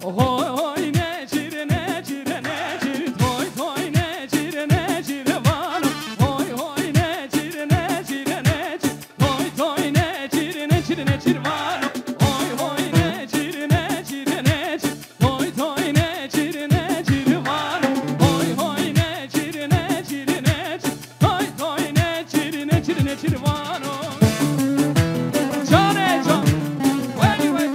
Hoy hoy necir necir necir toy toy necir necir vano hoy hoy necir necir necir toy toy necir necir necir vano hoy hoy necir necir necir toy toy necir necir vano hoy hoy necir necir necir toy toy necir necir necir vano Cane can Vay vay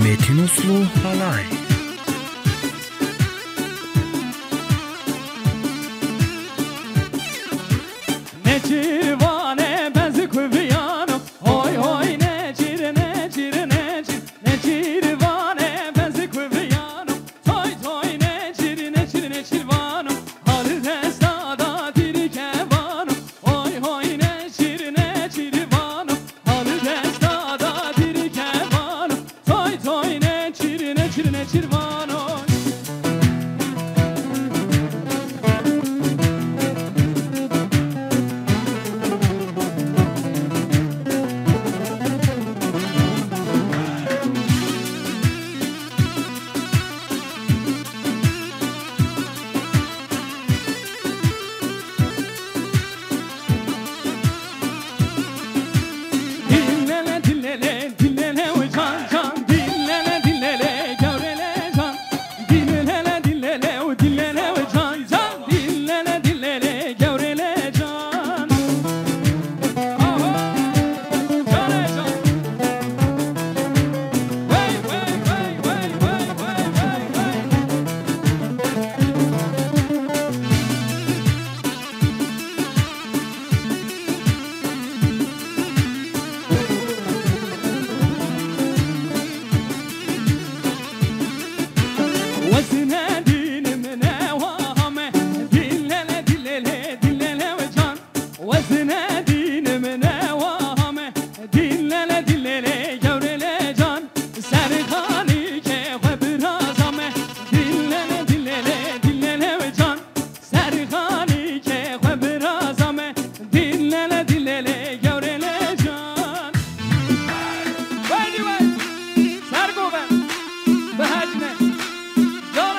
Metin Uslu Halay Necir vane benzi kuvviyano Hoy hoy necir necir necir Necir vane benzi kuvviyano Toy toy necir necir necir vano Halı destada diri kevano Hoy hoy necir necir vano Halı destada diri kevano Toy toy necir necir necir vano Dillele dillele dillele o can can dillele dillele gavrele can dillele dillele o dillele o can can dillele dillele gavrele can Aha cane can Vay vay vay vay vay vay vay vay وزنا دين من وهمه دلله دلله دلله وجان وزنا دين من وهمه دلله دلله جورله جان سرخانی که خبرازمه دلله دلله دلله وجان سرخانی که خبرازمه دلله دلله جورله جان وای وای سرگوبه به حجمه جان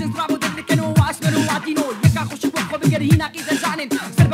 Srabo delle che non asmero a di noi. Che cacco ci può vedere in a chi se zanen.